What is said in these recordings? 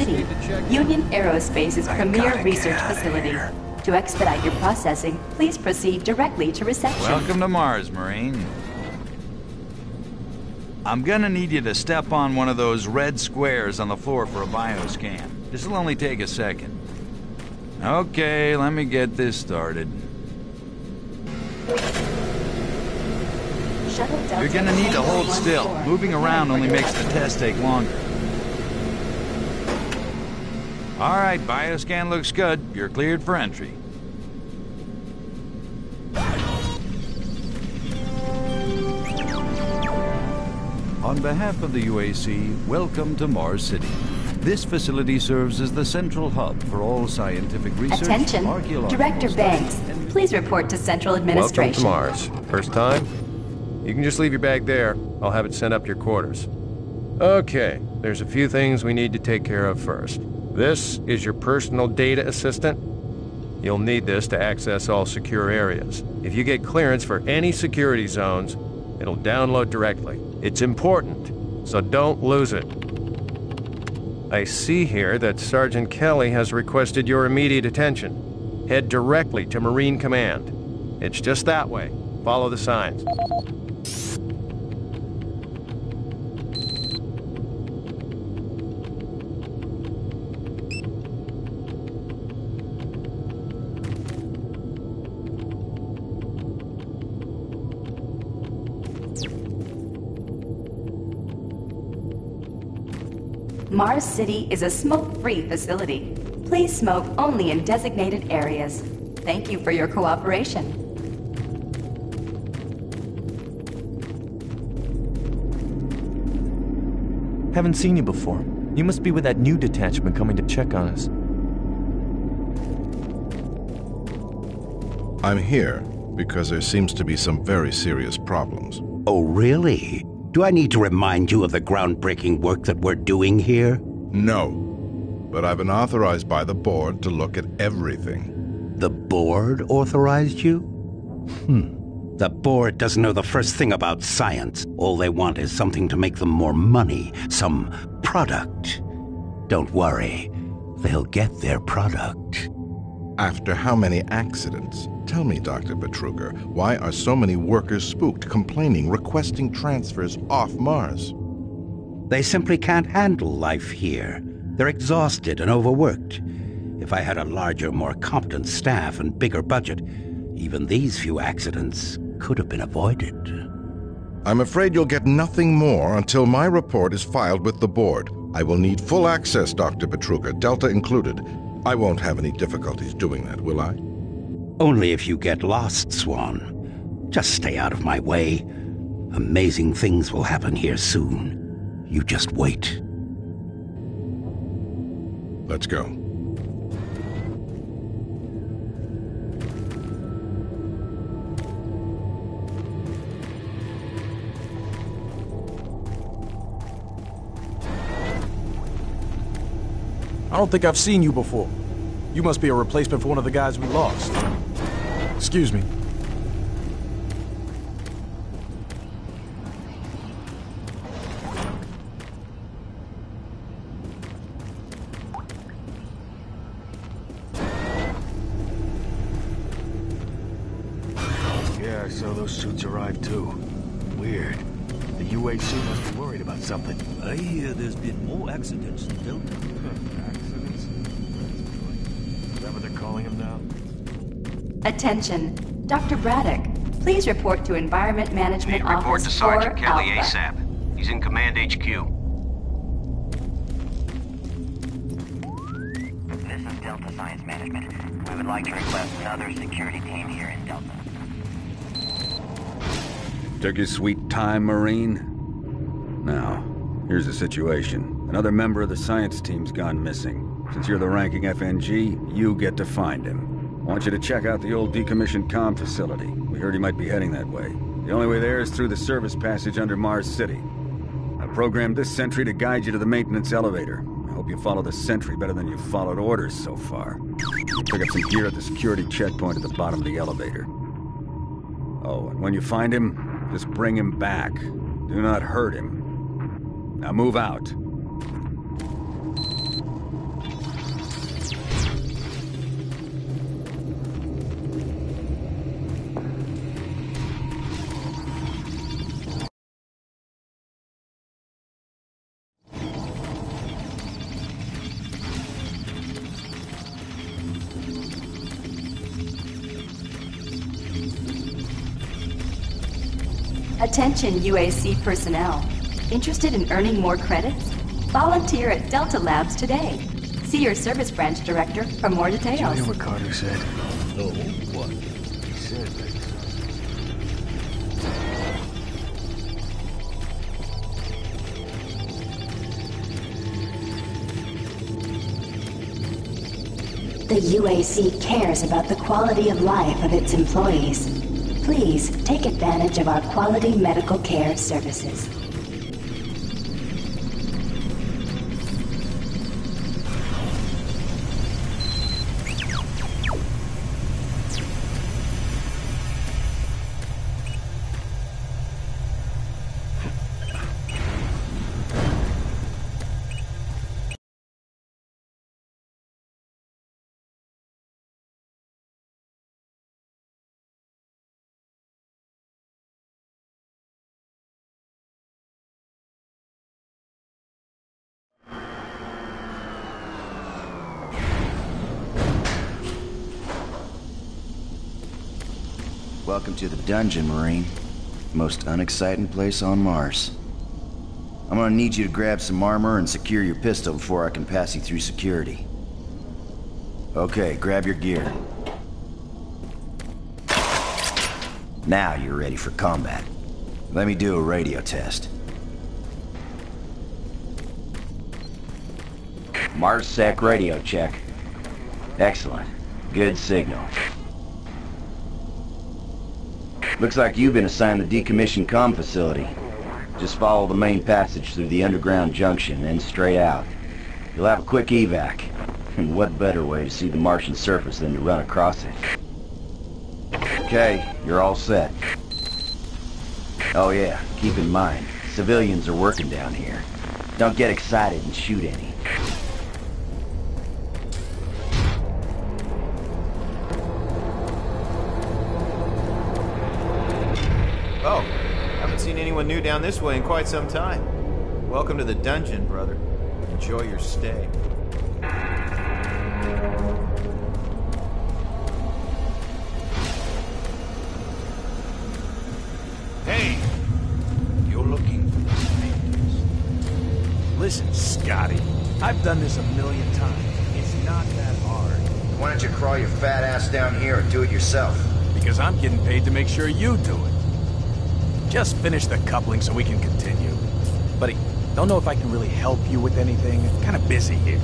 City, Union Aerospace's premier research facility. To expedite your processing, please proceed directly to reception. Welcome to Mars, Marine. I'm gonna need you to step on one of those red squares on the floor for a bioscan. This'll only take a second. Okay, let me get this started. You're gonna need to hold still. Moving around only makes the test take longer. Alright, bioscan looks good. You're cleared for entry. On behalf of the UAC, welcome to Mars City. This facility serves as the central hub for all scientific research. Attention, Director Banks, please report to Central Administration. Welcome to Mars. First time? You can just leave your bag there. I'll have it sent up to your quarters. Okay, there's a few things we need to take care of first. This is your personal data assistant. You'll need this to access all secure areas. If you get clearance for any security zones, it'll download directly. It's important, so don't lose it. I see here that Sergeant Kelly has requested your immediate attention. Head directly to Marine Command. It's just that way. Follow the signs. Mars City is a smoke-free facility. Please smoke only in designated areas. Thank you for your cooperation. Haven't seen you before. You must be with that new detachment coming to check on us. I'm here because there seems to be some very serious problems. Oh, really? Do I need to remind you of the groundbreaking work that we're doing here? No, but I've been authorized by the board to look at everything. The board authorized you? The board doesn't know the first thing about science. All they want is something to make them more money, some product. Don't worry, they'll get their product. After how many accidents? Tell me, Dr. Betruger, why are so many workers spooked, complaining, requesting transfers off Mars? They simply can't handle life here. They're exhausted and overworked. If I had a larger, more competent staff and bigger budget, even these few accidents could have been avoided. I'm afraid you'll get nothing more until my report is filed with the board. I will need full access, Dr. Betruger, Delta included. I won't have any difficulties doing that, will I? Only if you get lost, Swan. Just stay out of my way. Amazing things will happen here soon. You just wait. Let's go. I don't think I've seen you before. You must be a replacement for one of the guys we lost. Excuse me. Yeah, I saw those suits arrive too. Weird. The UAC must be worried about something. I hear there's been more accidents in Delta. Accidents? Is that what they're calling them now? Attention, Dr. Braddock, please report to Environment Management Office Report to Sergeant 4 Kelly Alpha. ASAP. He's in Command HQ. This is Delta Science Management. We would like to request another security team here in Delta. Took your sweet time, Marine? Now, here's the situation. Another member of the science team's gone missing. Since you're the ranking FNG, you get to find him. I want you to check out the old decommissioned comm facility. We heard he might be heading that way. The only way there is through the service passage under Mars City. I programmed this sentry to guide you to the maintenance elevator. I hope you follow the sentry better than you've followed orders so far. Pick up some gear at the security checkpoint at the bottom of the elevator. Oh, and when you find him, just bring him back. Do not hurt him. Now move out. Attention UAC personnel. Interested in earning more credits? Volunteer at Delta Labs today. See your service branch director for more details. Did you hear what Carter said? No, what? He said that. The UAC cares about the quality of life of its employees. Please take advantage of our quality medical care services. Welcome to the dungeon, Marine. Most unexciting place on Mars. I'm gonna need you to grab some armor and secure your pistol before I can pass you through security. Okay, grab your gear. Now you're ready for combat. Let me do a radio test. MarsSec radio check. Excellent. Good signal. Looks like you've been assigned the decommissioned comm facility. Just follow the main passage through the underground junction and straight out. You'll have a quick evac. And what better way to see the Martian surface than to run across it? Okay, you're all set. Oh yeah, keep in mind, civilians are working down here. Don't get excited and shoot any. Oh, haven't seen anyone new down this way in quite some time. Welcome to the dungeon, brother. Enjoy your stay. Hey! You're looking for the scientist. Listen, Scotty. I've done this a million times. It's not that hard. Why don't you crawl your fat ass down here and do it yourself? Because I'm getting paid to make sure you do it. Just finish the coupling so we can continue. Buddy, don't know if I can really help you with anything. I'm kind of busy here.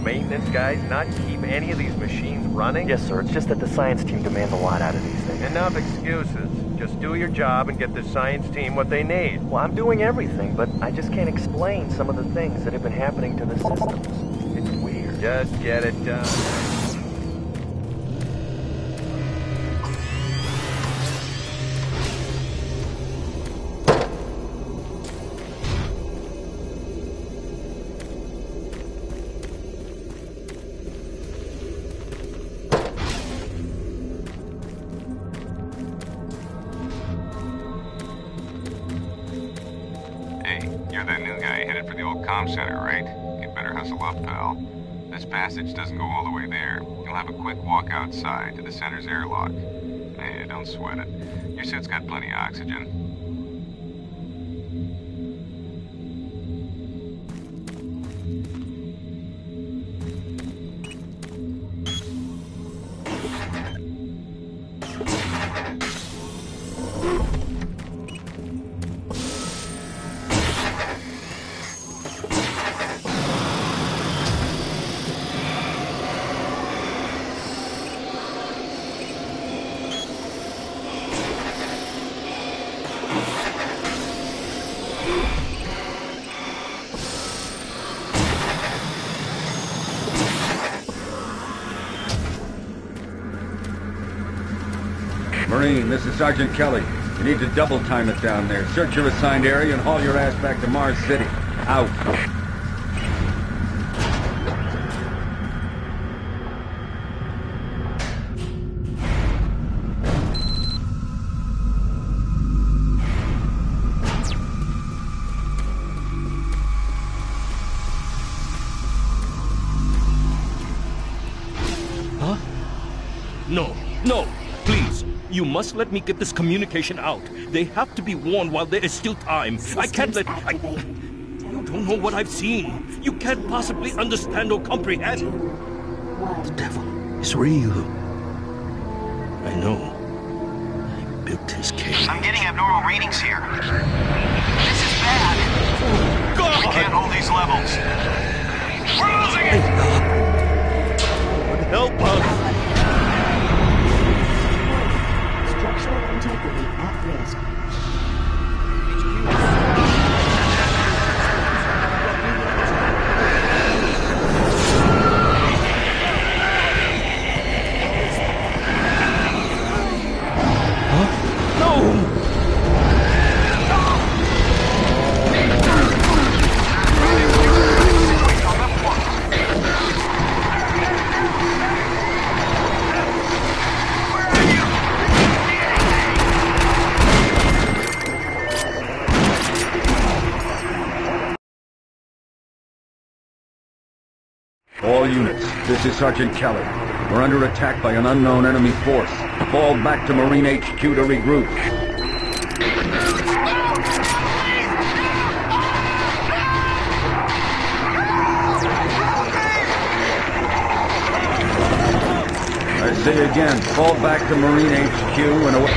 Maintenance guys not keep any of these machines running? Yes, sir. It's just that the science team demands a lot out of these things. Enough excuses. Just do your job and get the science team what they need. Well, I'm doing everything, but I just can't explain some of the things that have been happening to the systems. It's weird. Just get it done. You're that new guy headed for the old comm center, right? You better hustle up, pal. This passage doesn't go all the way there. You'll have a quick walk outside to the center's airlock. Hey, don't sweat it. Your suit's got plenty of oxygen. Marine, this is Sergeant Kelly. You need to double time it down there. Search your assigned area and haul your ass back to Mars City. Out. No, no, please. You must let me get this communication out. They have to be warned while there is still time. I can't let... You don't know what I've seen. You can't possibly understand or comprehend. The devil is real. I know. I built his cave. I'm getting abnormal readings here. This is bad. Oh, God! We can't hold these levels. We're losing it! Lord, help us! Structural integrity at risk. All units, this is Sergeant Kelly. We're under attack by an unknown enemy force. Fall back to Marine HQ to regroup. I say again, fall back to Marine HQ and away...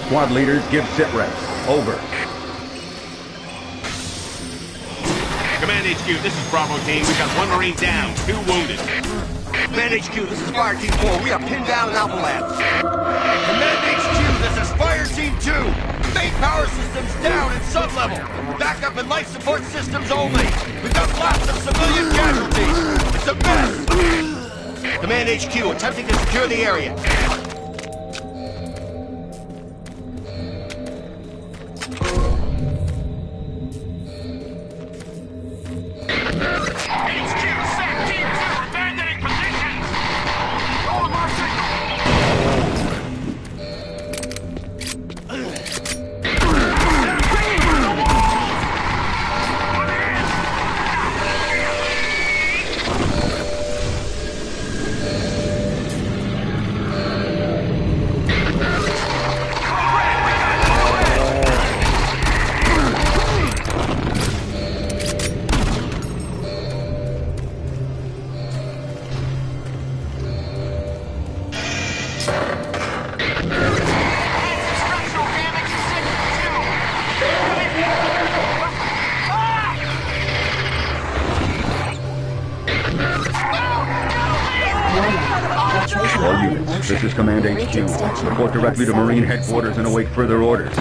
Squad leaders, give sit reps. Over. Command HQ, this is Bravo Team. We got 1 Marine down, 2 wounded. Command HQ, this is Fire Team 4. We are pinned down in Alpha Labs. Command HQ, this is Fire Team 2. Main power systems down in sub-level. Backup and life support systems only. We've got lots of civilian casualties. It's a mess. Command HQ, attempting to secure the area. All units, this is Command HQ. Report directly to Marine Headquarters and await further orders.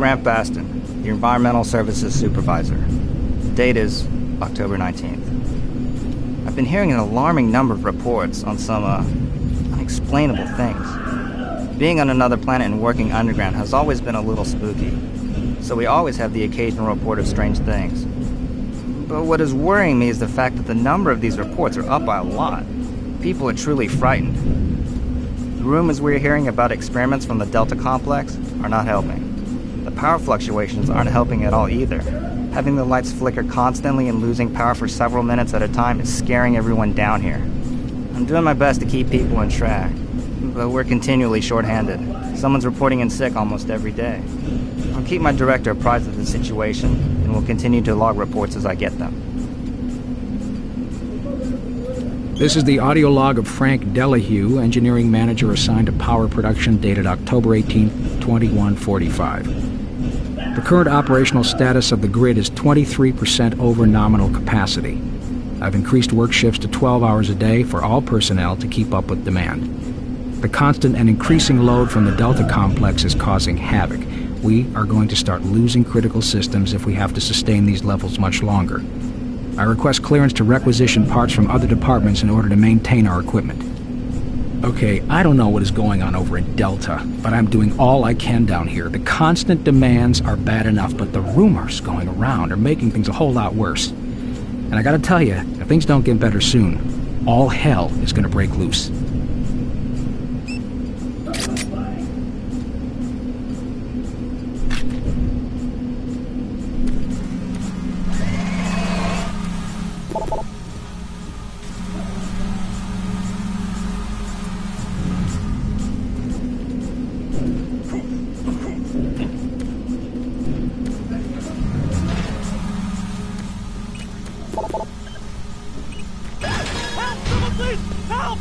Grant Baston, your Environmental Services Supervisor. The date is October 19th. I've been hearing an alarming number of reports on some, unexplainable things. Being on another planet and working underground has always been a little spooky, so we always have the occasional report of strange things. But what is worrying me is the fact that the number of these reports are up by a lot. People are truly frightened. The rumors we're hearing about experiments from the Delta Complex are not helping. The power fluctuations aren't helping at all either. Having the lights flicker constantly and losing power for several minutes at a time is scaring everyone down here. I'm doing my best to keep people on track, but we're continually short-handed. Someone's reporting in sick almost every day. I'll keep my director apprised of the situation, and will continue to log reports as I get them. This is the audio log of Frank Delahue, engineering manager assigned to power production, dated October 18, 2145. The current operational status of the grid is 23% over nominal capacity. I've increased work shifts to 12 hours a day for all personnel to keep up with demand. The constant and increasing load from the Delta Complex is causing havoc. We are going to start losing critical systems if we have to sustain these levels much longer. I request clearance to requisition parts from other departments in order to maintain our equipment. Okay, I don't know what is going on over in Delta, but I'm doing all I can down here. The constant demands are bad enough, but the rumors going around are making things a whole lot worse. And I gotta tell you, if things don't get better soon, all hell is gonna break loose. Help!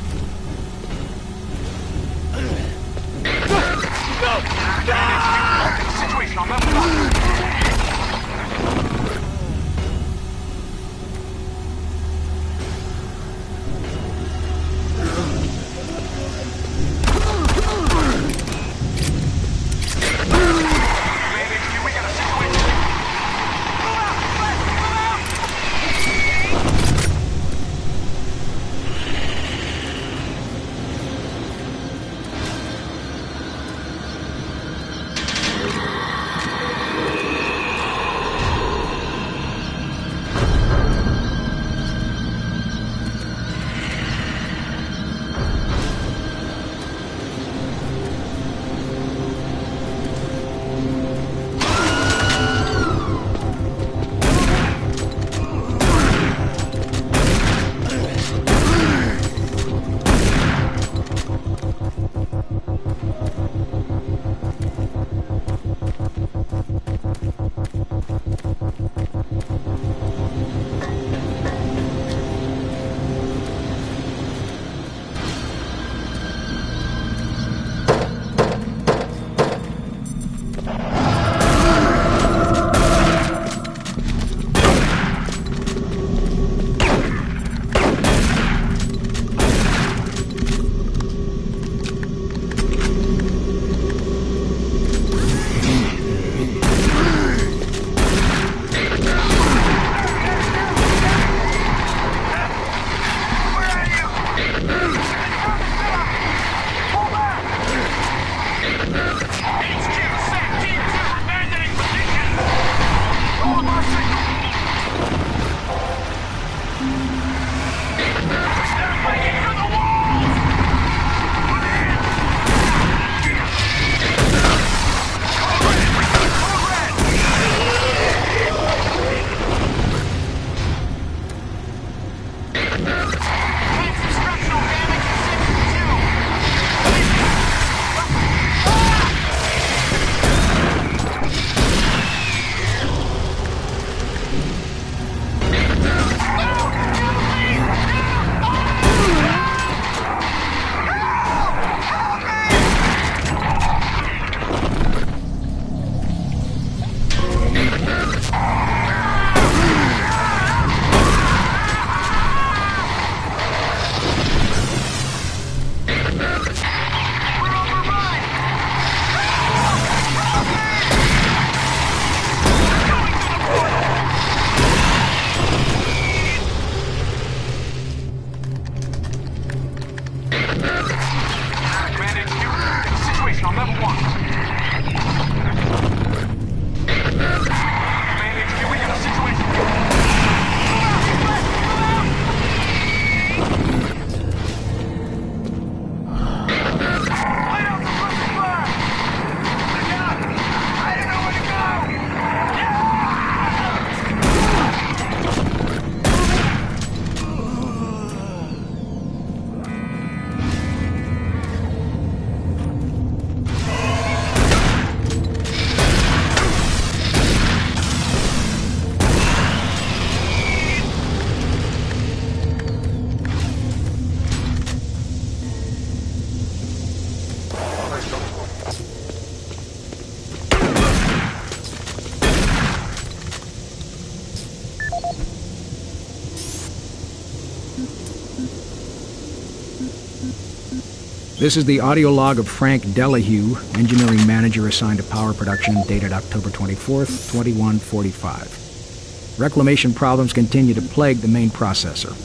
This is the audio log of Frank Delahue, engineering manager assigned to power production, dated October 24th, 2145. Reclamation problems continue to plague the main processor.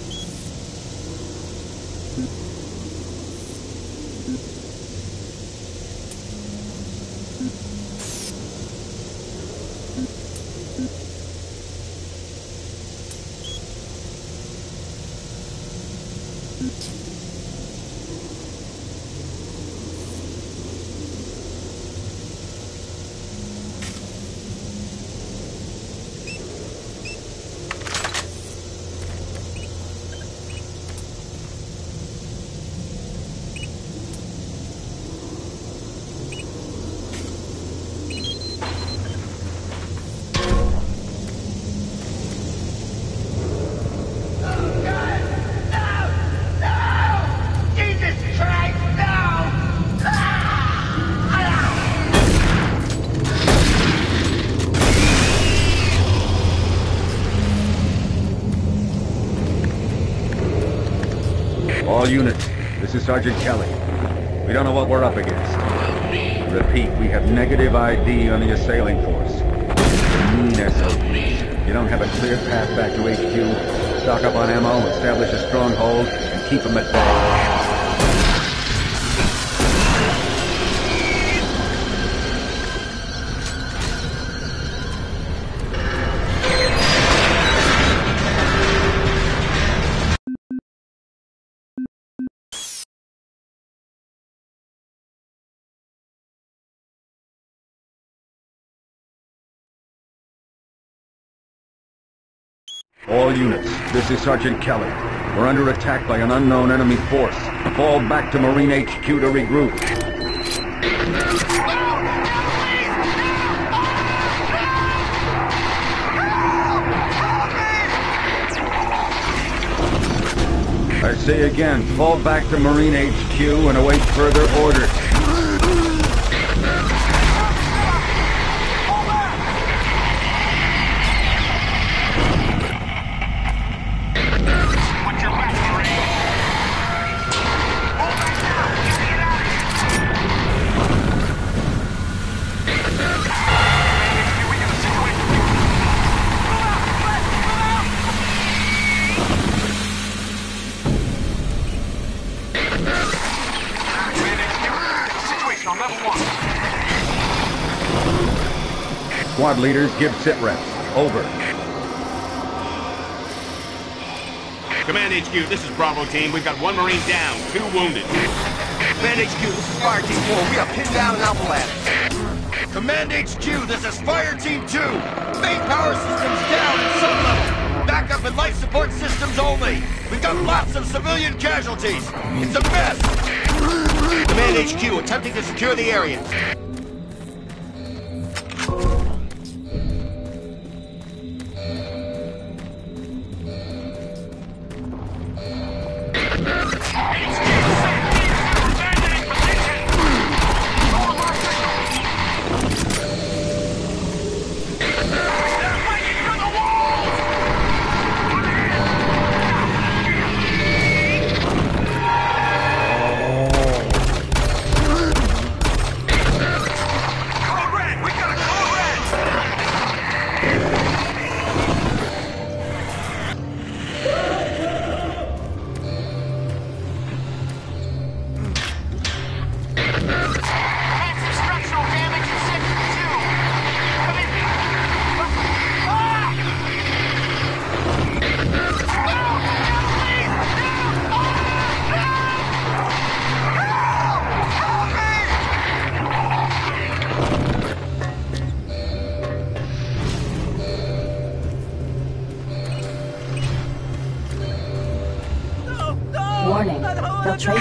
All units, this is Sergeant Kelly. We don't know what we're up against. Repeat, we have negative ID on the assailing force. They're mean SOBs. You don't have a clear path back to HQ. Stock up on ammo, establish a stronghold, and keep them at bay. All units, this is Sergeant Kelly. We're under attack by an unknown enemy force. Fall back to Marine HQ to regroup. I say again, fall back to Marine HQ and await further orders. Squad leaders, give sit reps. Over. Command HQ, this is Bravo team. We've got 1 Marine down, 2 wounded. Command HQ, this is Fire Team 4. We are pinned down in Alpha Lab. Command HQ, this is Fire Team 2. Main power systems down in some level. Backup and life support systems only. We've got lots of civilian casualties. It's a mess. Command HQ, attempting to secure the area.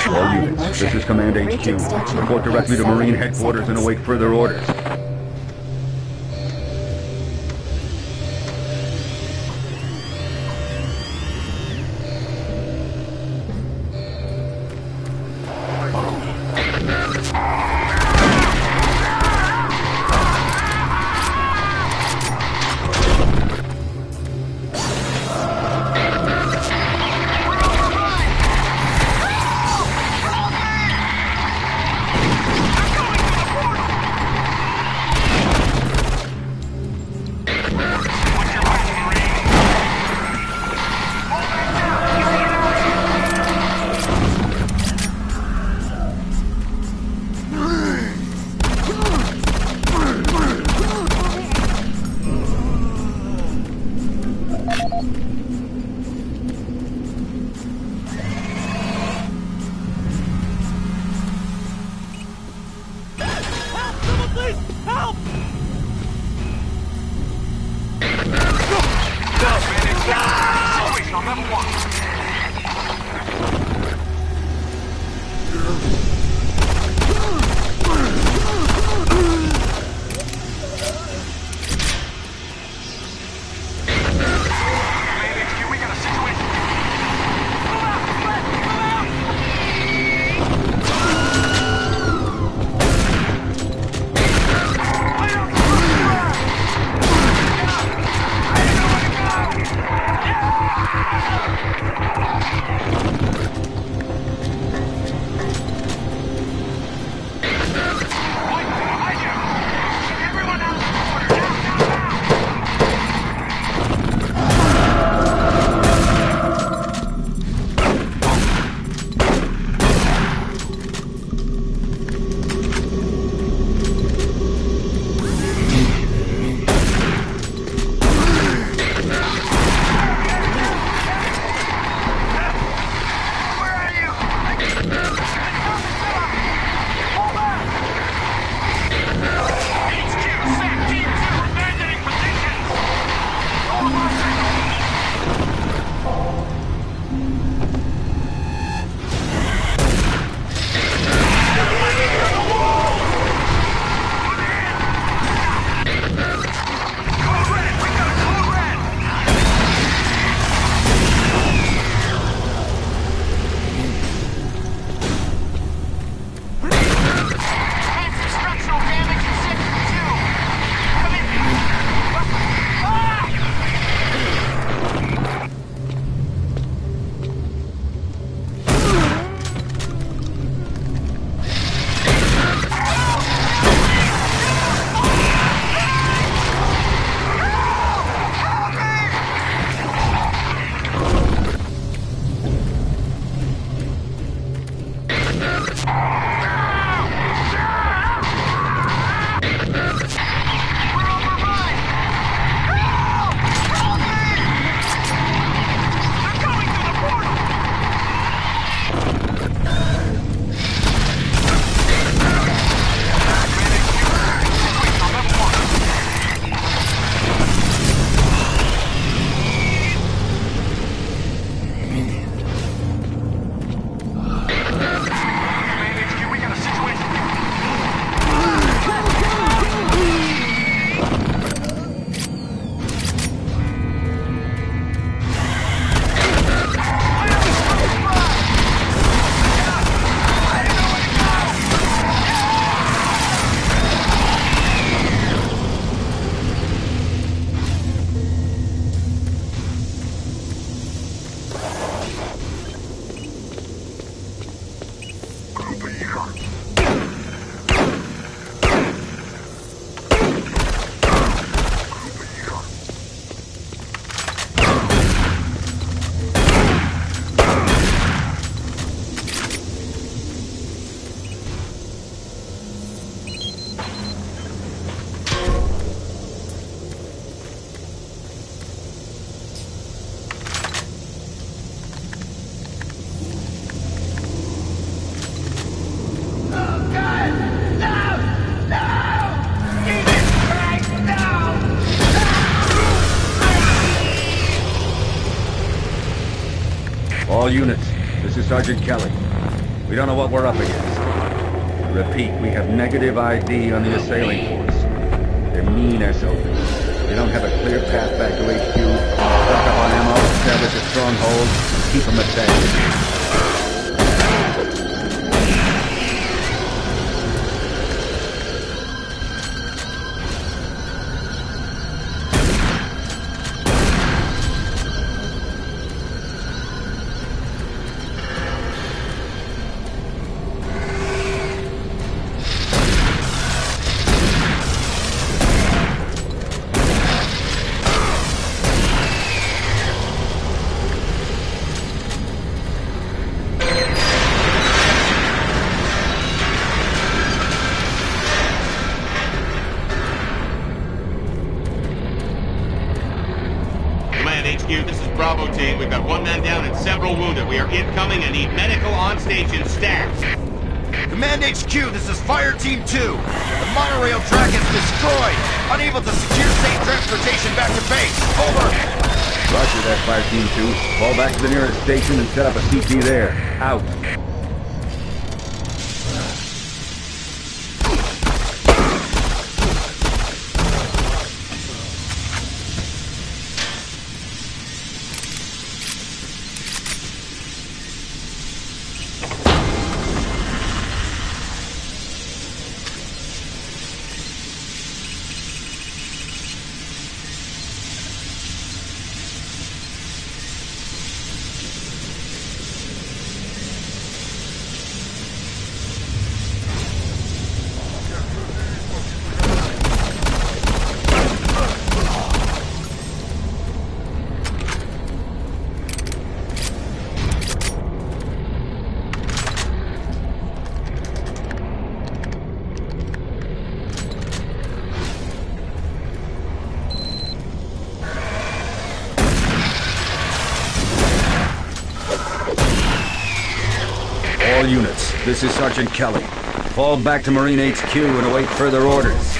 All units, this is Command HQ. Report directly to Marine Headquarters and await further orders. All units, this is Sergeant Kelly. We don't know what we're up against. Repeat, we have negative ID on the assailing force. They're mean SOBs. They don't have a clear path back to HQ. Stock up on ammo, establish a stronghold, and keep them at bay. This is Bravo team. We've got one man down and several wounded. We are incoming and need medical on station stats. Command HQ, this is Fire Team 2. The monorail track is destroyed. Unable to secure safe transportation back to base. Over. Roger that, Fire Team 2. Fall back to the nearest station and set up a CT there. Out. All units, this is Sergeant Kelly. Fall back to Marine HQ and await further orders.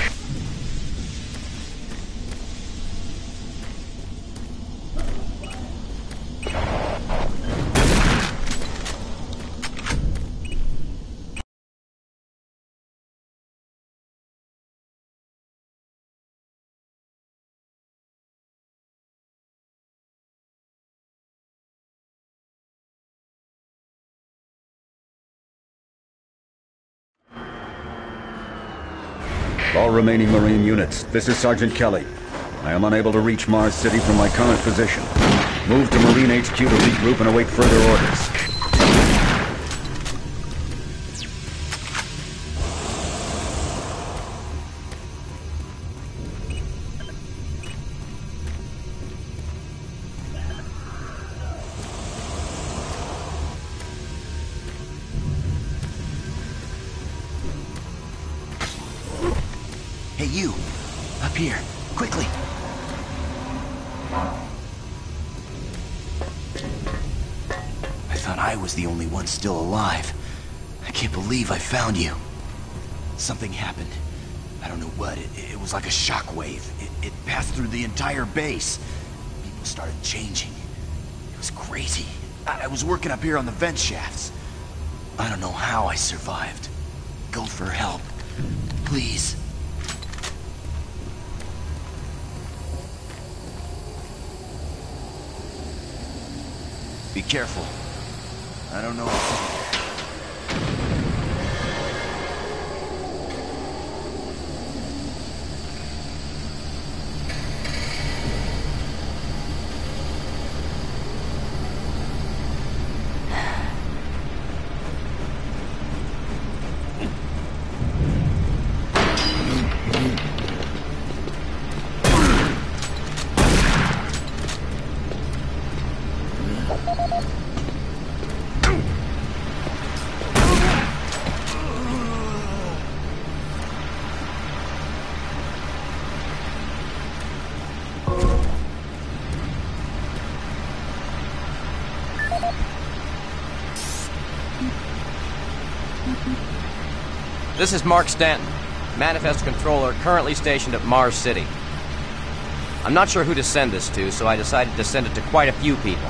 All remaining Marine units, this is Sergeant Kelly. I am unable to reach Mars City from my current position. Move to Marine HQ to regroup and await further orders. Hey, you! Up here, quickly! I thought I was the only one still alive. I can't believe I found you. Something happened. I don't know what. It was like a shockwave. It passed through the entire base. People started changing. It was crazy. I was working up here on the vent shafts. I don't know how I survived. Go for help. Please. Be careful. I don't know. This is Mark Stanton, Manifest Controller, currently stationed at Mars City. I'm not sure who to send this to, so I decided to send it to quite a few people.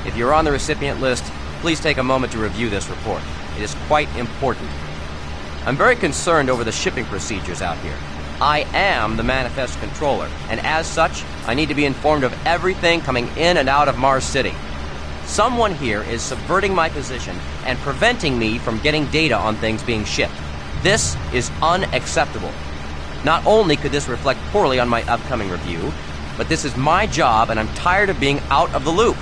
If you're on the recipient list, please take a moment to review this report. It is quite important. I'm very concerned over the shipping procedures out here. I am the manifest controller, and as such, I need to be informed of everything coming in and out of Mars City. Someone here is subverting my position and preventing me from getting data on things being shipped. This is unacceptable. Not only could this reflect poorly on my upcoming review, but this is my job and I'm tired of being out of the loop.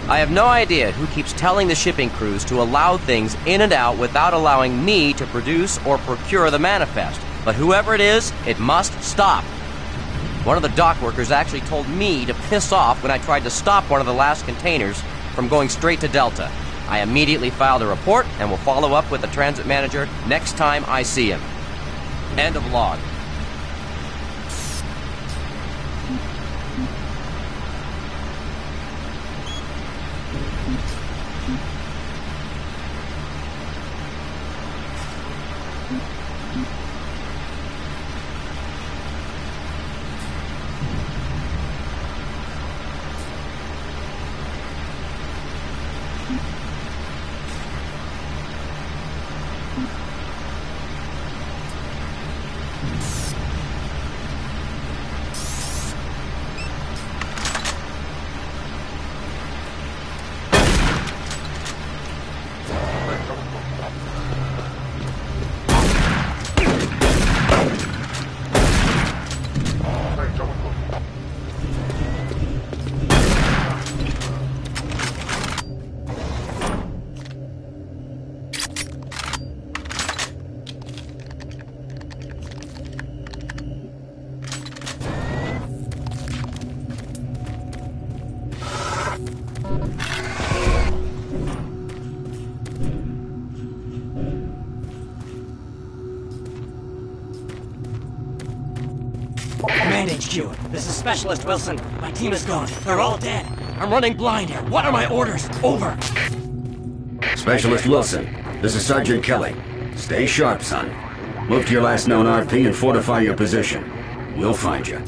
I have no idea who keeps telling the shipping crews to allow things in and out without allowing me to produce or procure the manifest, but whoever it is, it must stop. One of the dock workers actually told me to piss off when I tried to stop one of the last containers from going straight to Delta. I immediately filed a report and will follow up with the transit manager next time I see him. End of log. Command HQ, this is Specialist Wilson. My team is gone. They're all dead. I'm running blind here. What are my orders? Over. Specialist Wilson, this is Sergeant Kelly. Stay sharp, son. Move to your last known RP and fortify your position. We'll find you.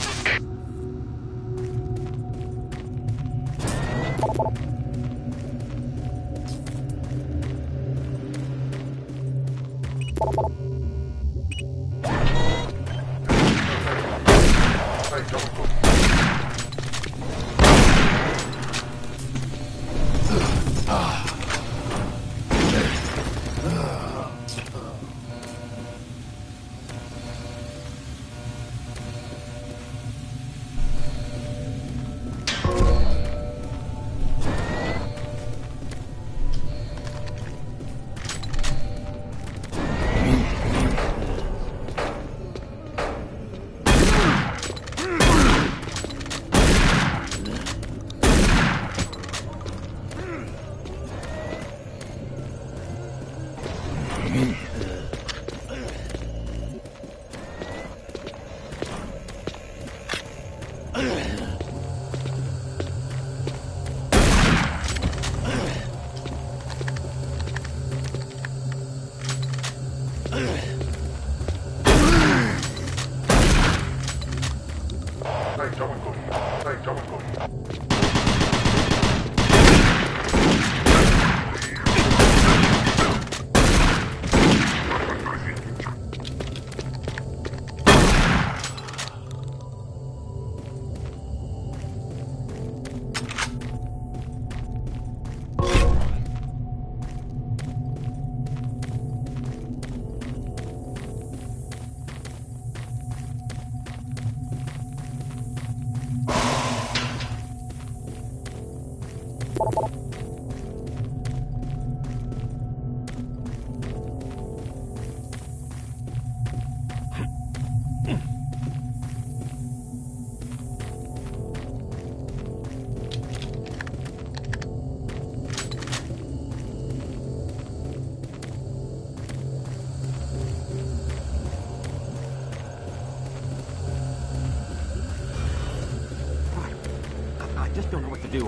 Don't know what to do.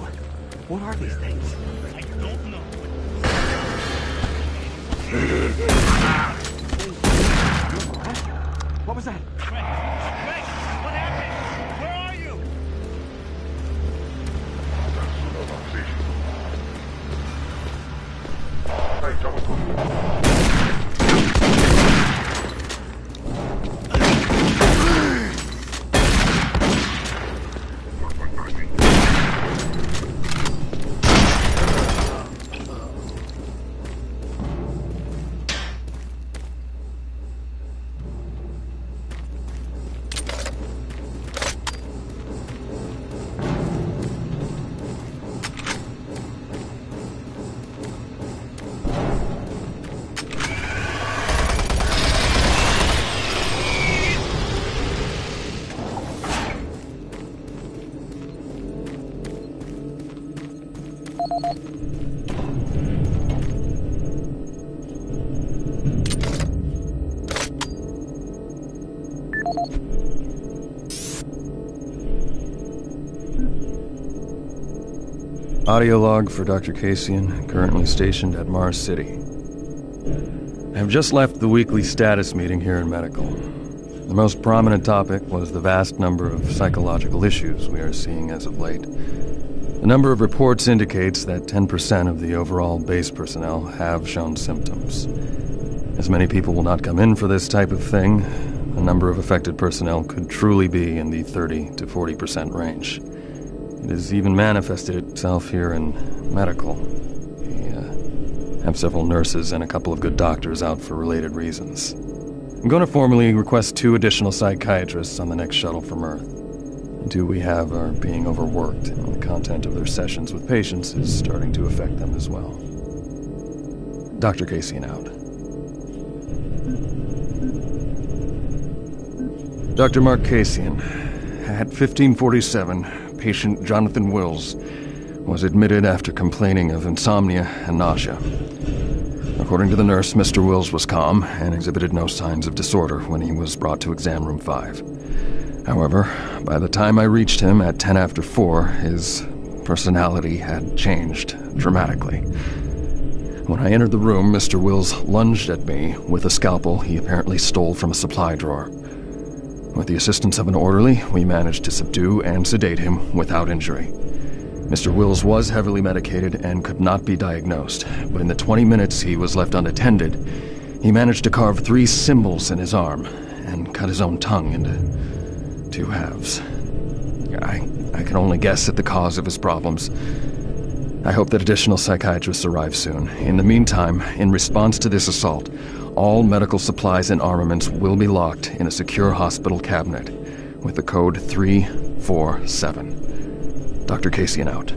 What are these things? I don't know. What was that? What happened? Where are you? Audio log for Dr. Kasian, currently stationed at Mars City. I have just left the weekly status meeting here in Medical. The most prominent topic was the vast number of psychological issues we are seeing as of late. The number of reports indicates that 10% of the overall base personnel have shown symptoms. As many people will not come in for this type of thing, the number of affected personnel could truly be in the 30 to 40% range. It has even manifested itself here in Medical. We have several nurses and a couple of good doctors out for related reasons. I'm going to formally request 2 additional psychiatrists on the next shuttle from Earth. The 2 we have are being overworked, and the content of their sessions with patients is starting to affect them as well. Dr. Kasian out. Dr. Mark Kasian, at 1547, patient Jonathan Wills was admitted after complaining of insomnia and nausea. According to the nurse, Mr. Wills was calm and exhibited no signs of disorder when he was brought to exam room 5. However, by the time I reached him at 10 after 4, his personality had changed dramatically. When I entered the room, Mr. Wills lunged at me with a scalpel he apparently stole from a supply drawer. With the assistance of an orderly, we managed to subdue and sedate him without injury. Mr. Wills was heavily medicated and could not be diagnosed, but in the 20 minutes he was left unattended, he managed to carve 3 symbols in his arm and cut his own tongue into 2 halves. I can only guess at the cause of his problems. I hope that additional psychiatrists arrive soon. In the meantime, in response to this assault, all medical supplies and armaments will be locked in a secure hospital cabinet with the code 347. Dr. Kasian out.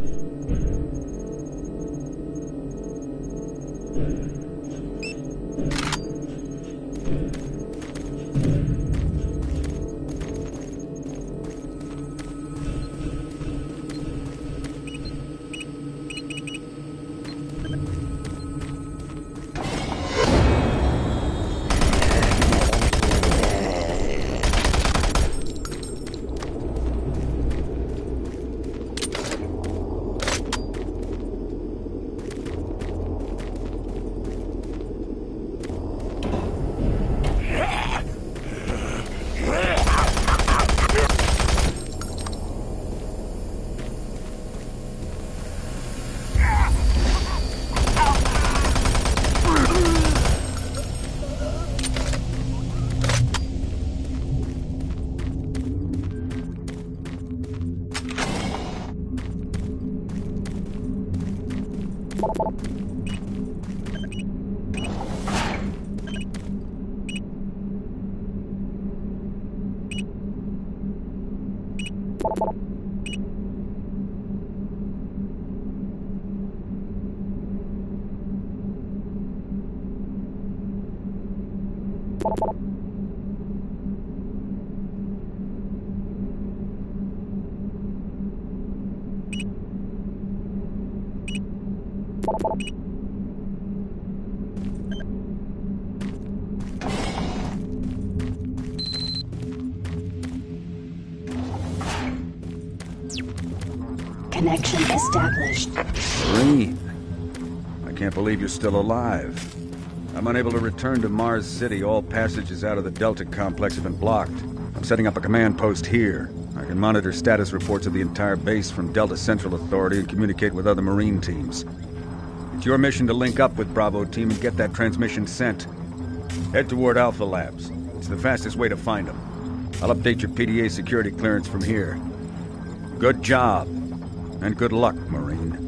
Connection established. Marine, I can't believe you're still alive. I'm unable to return to Mars City. All passages out of the Delta complex have been blocked. I'm setting up a command post here. I can monitor status reports of the entire base from Delta Central Authority and communicate with other Marine teams. It's your mission to link up with Bravo Team and get that transmission sent. Head toward Alpha Labs. It's the fastest way to find them. I'll update your PDA security clearance from here. Good job. And good luck, Marine.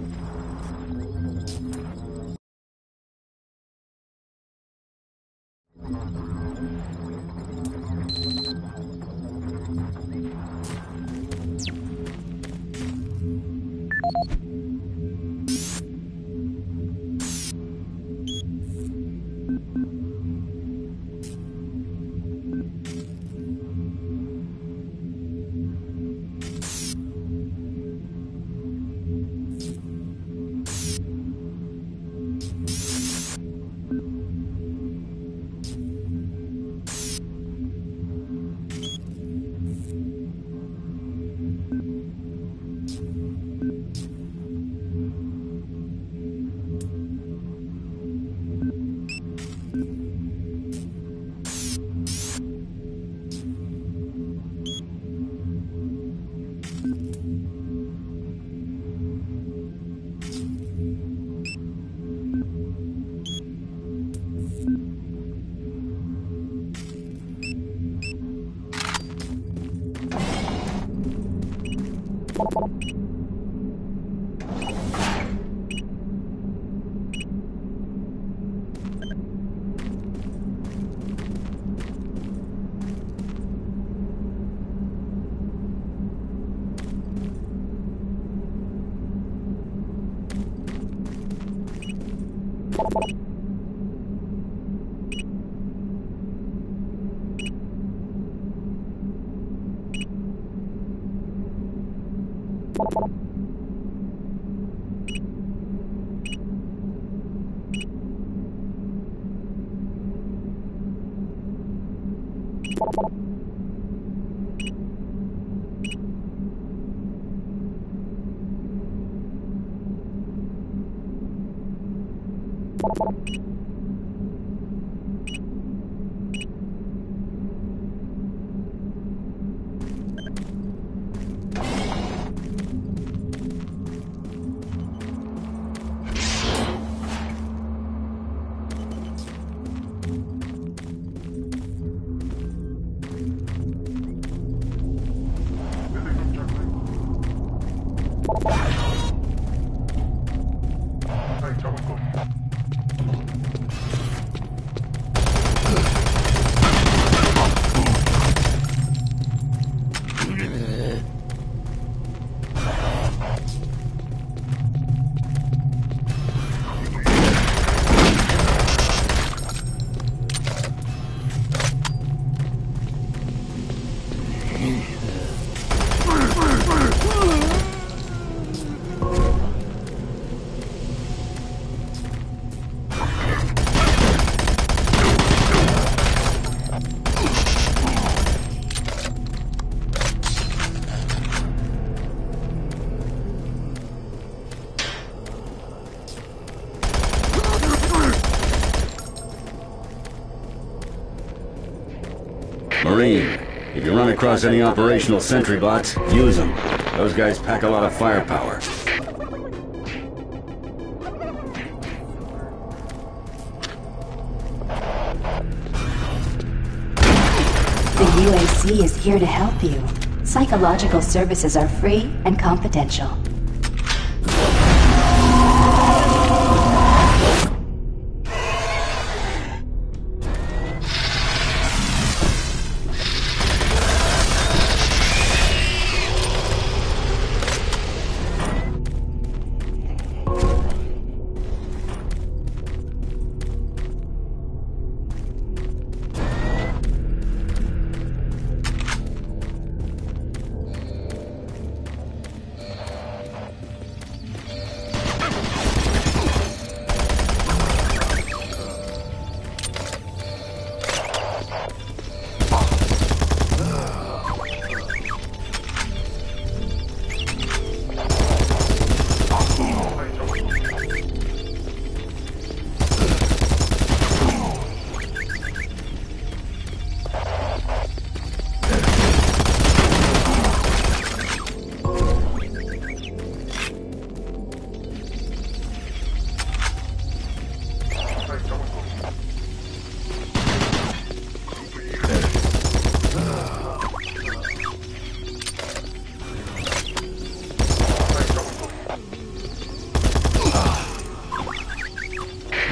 Marine, if you run across any operational sentry bots, use them. Those guys pack a lot of firepower. The UAC is here to help you. Psychological services are free and confidential.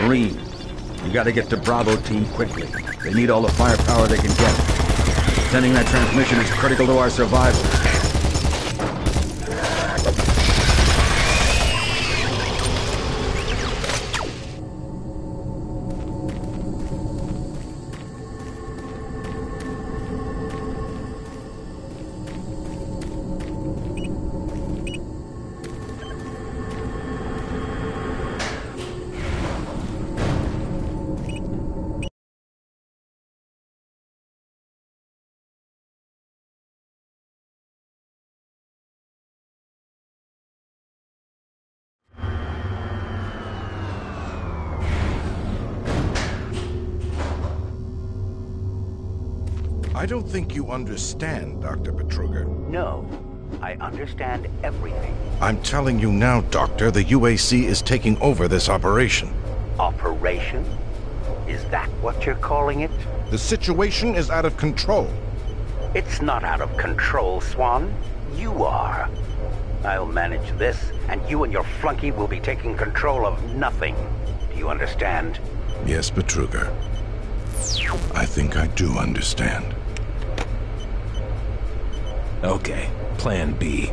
Marine, you gotta get to Bravo team quickly. They need all the firepower they can get. Sending that transmission is critical to our survival. I don't think you understand, Dr. Betruger. No, I understand everything. I'm telling you now, Doctor, the UAC is taking over this operation. Operation? Is that what you're calling it? The situation is out of control. It's not out of control, Swan. You are. I'll manage this, and you and your flunky will be taking control of nothing. Do you understand? Yes, Betruger. I think I do understand. Okay, Plan B.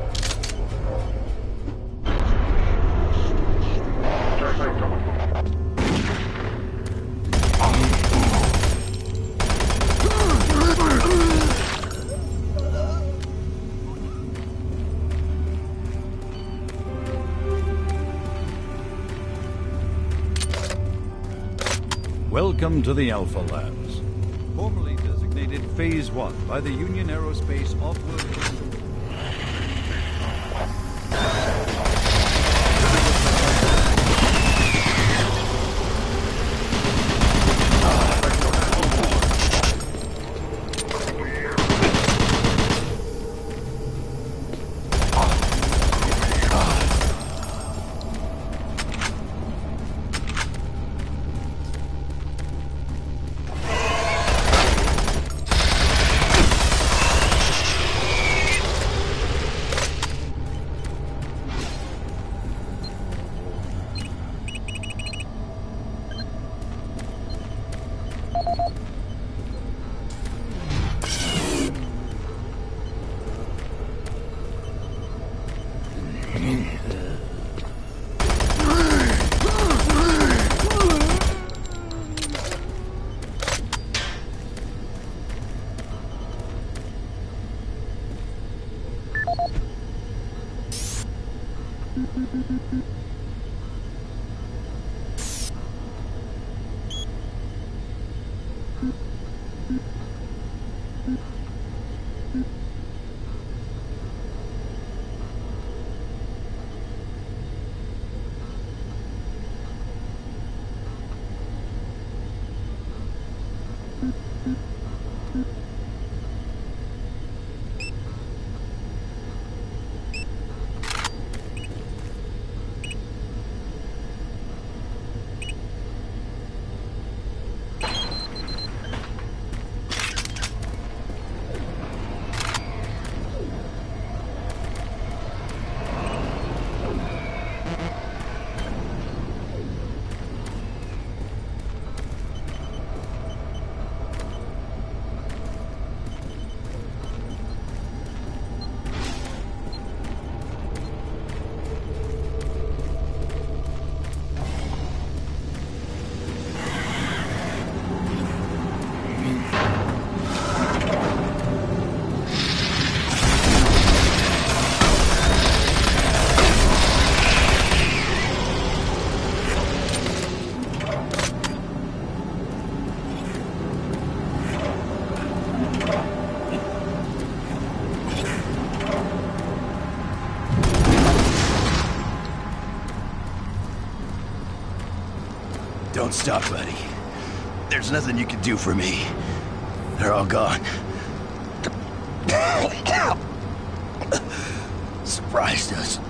Welcome to the Alpha Labs. Formerly designated Phase 1 by the Union Aerospace Off-World... Don't stop, buddy. There's nothing you can do for me. They're all gone. Surprised us.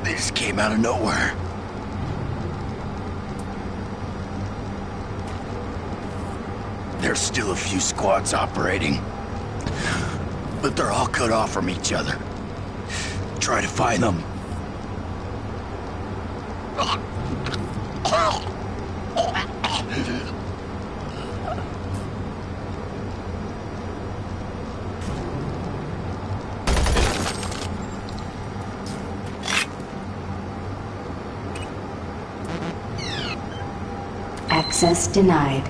They just came out of nowhere. There's still a few squads operating, but they're all cut off from each other. Try to find them. Access denied.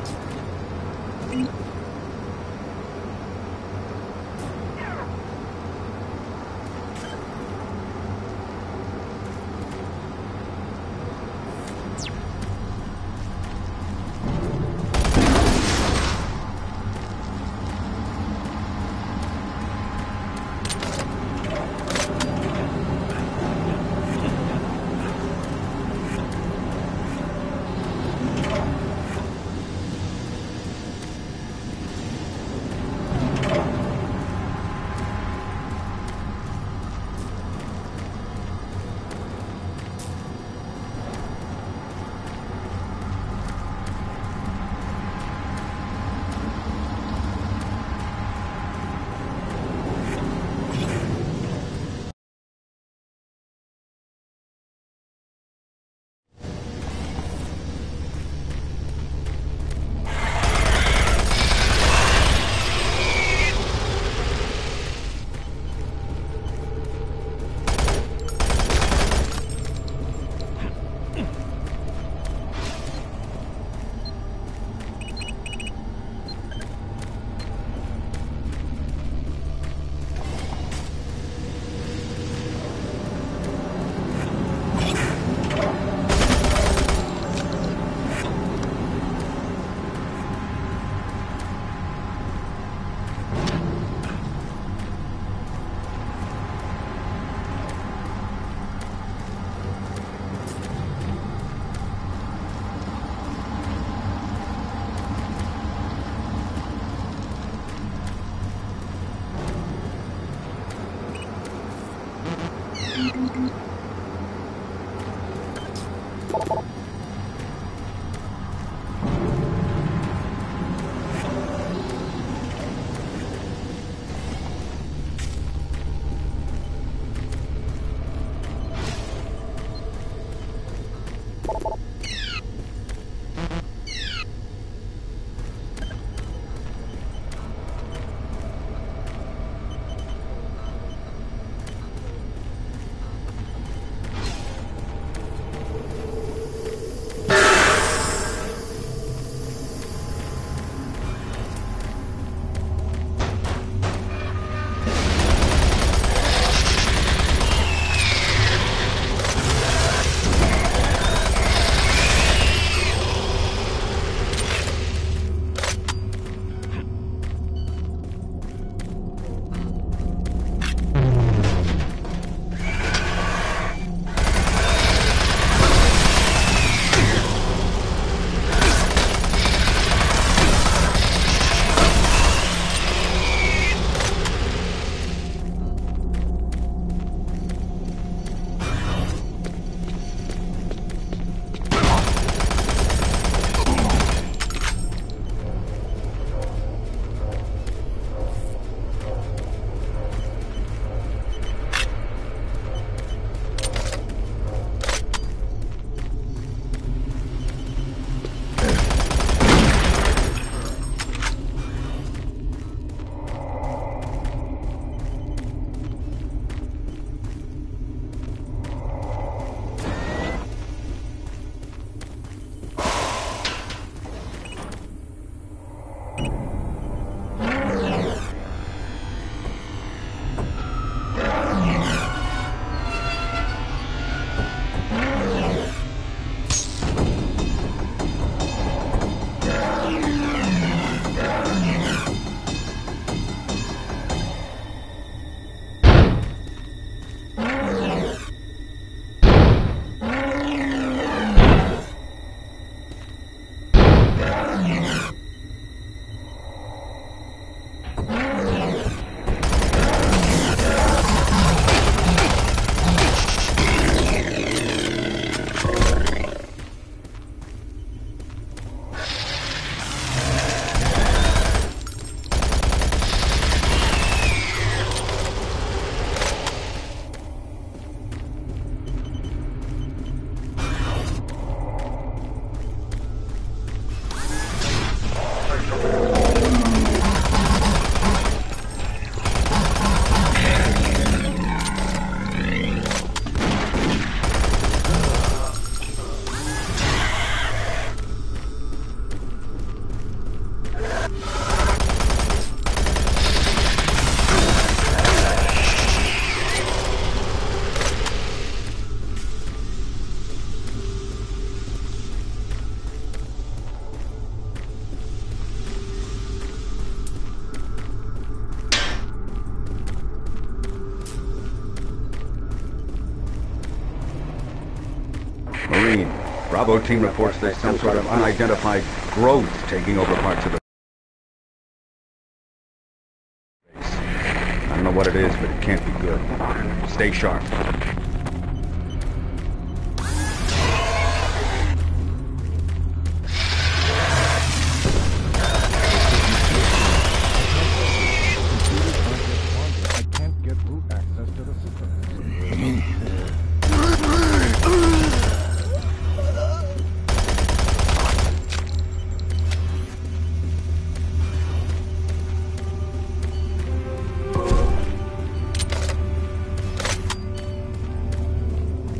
Marine, Bravo team reports there's some sort of unidentified growth taking over parts of the base. I don't know what it is, but it can't be good. Stay sharp.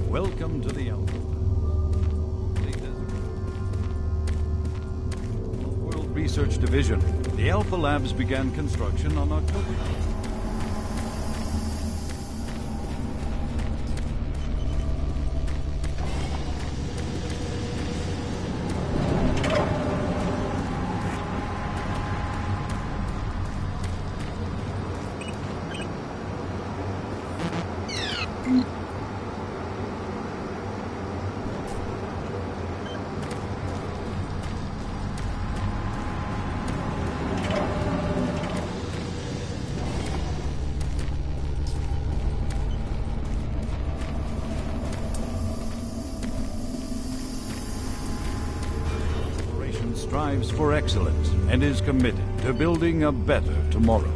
Welcome to the Alpha. World Research Division. The Alpha Labs began construction on October. strives for excellence and is committed to building a better tomorrow.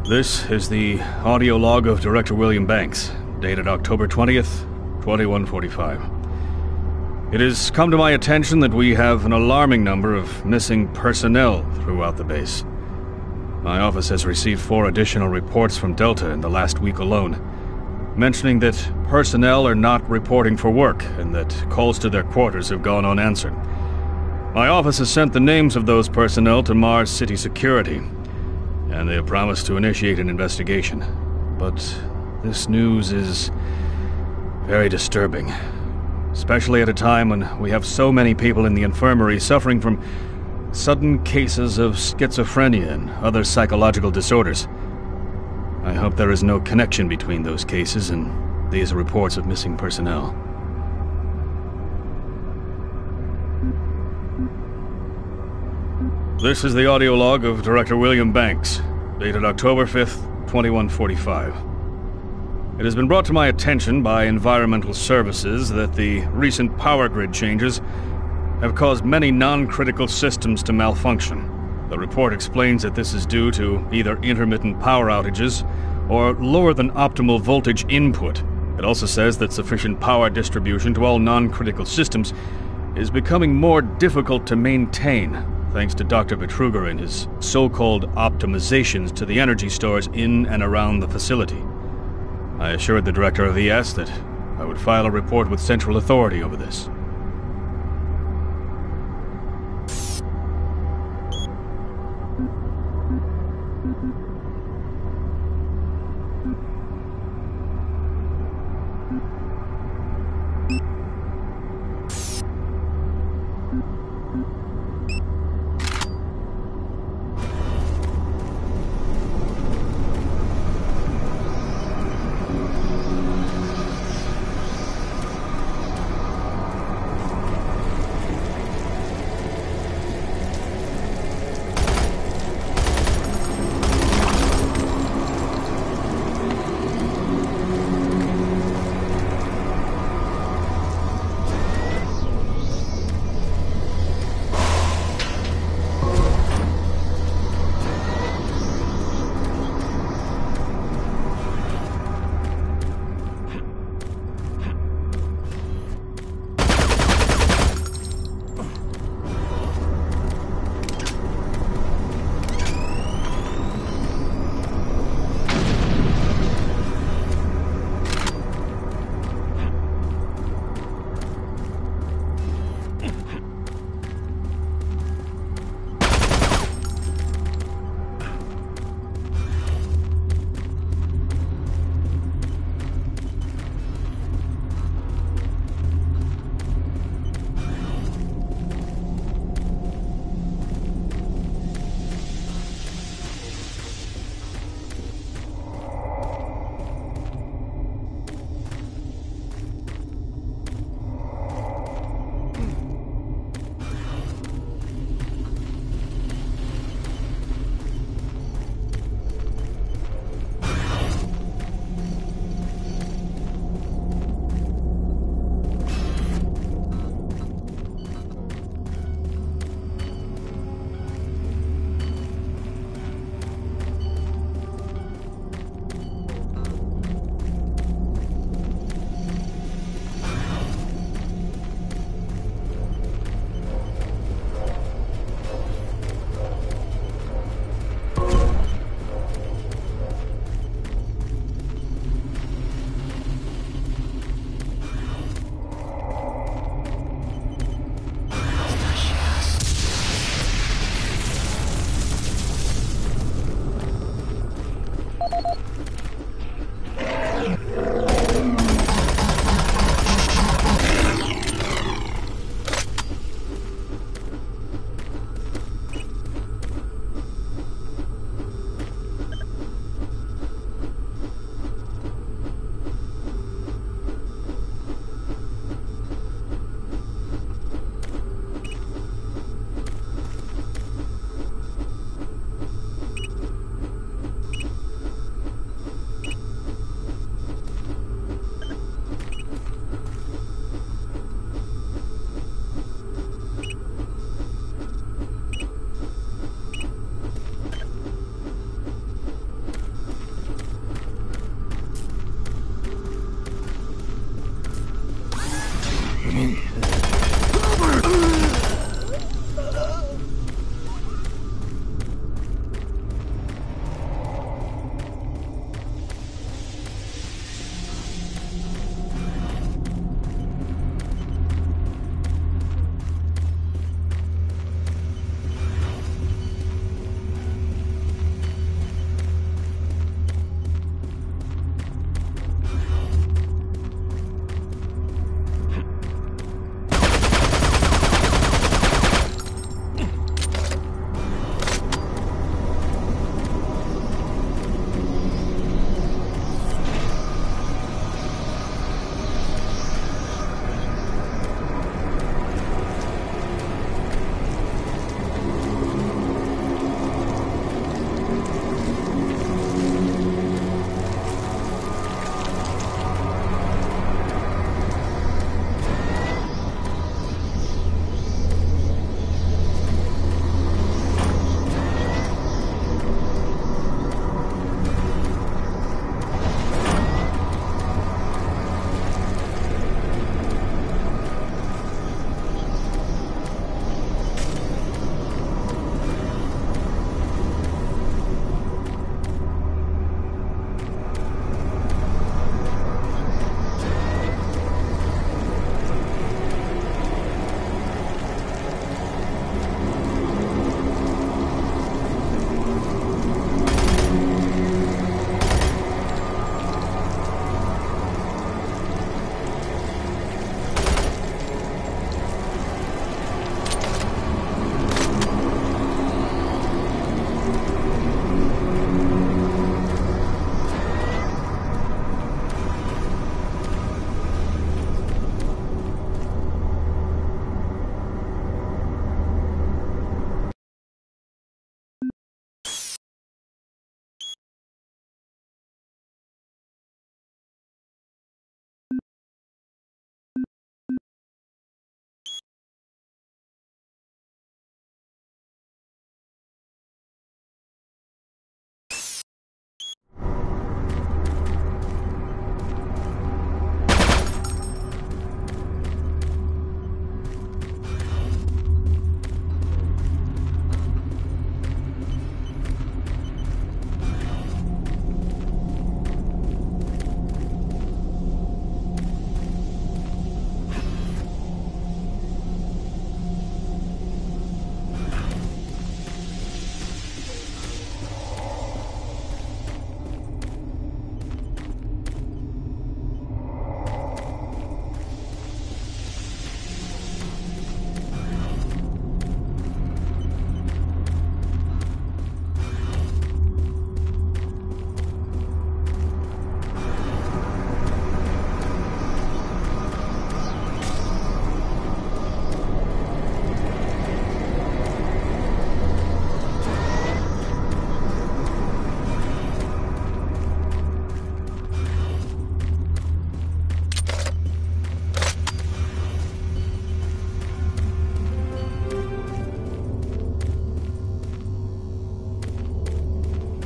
This is the audio log of Director William Banks, dated October 20th, 2145. It has come to my attention that we have an alarming number of missing personnel throughout the base. My office has received 4 additional reports from Delta in the last week alone, mentioning that personnel are not reporting for work and that calls to their quarters have gone unanswered. My office has sent the names of those personnel to Mars City Security, and they have promised to initiate an investigation. But this news is very disturbing, especially at a time when we have so many people in the infirmary suffering from sudden cases of schizophrenia and other psychological disorders. I hope there is no connection between those cases and these reports of missing personnel. This is the audio log of Director William Banks, dated October 5th, 2145. It has been brought to my attention by Environmental Services that the recent power grid changes have caused many non-critical systems to malfunction. The report explains that this is due to either intermittent power outages or lower than optimal voltage input. It also says that sufficient power distribution to all non-critical systems is becoming more difficult to maintain, thanks to Dr. Vitruger and his so-called optimizations to the energy stores in and around the facility. I assured the director of ES that I would file a report with Central Authority over this.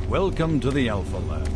Welcome to the Alpha Labs.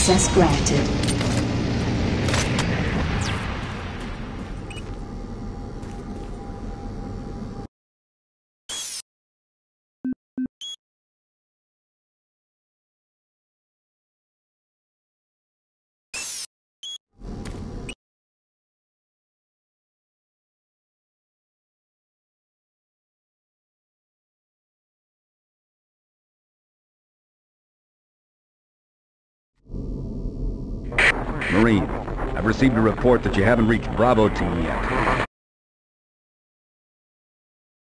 Access granted. Marine, I've received a report that you haven't reached Bravo Team yet.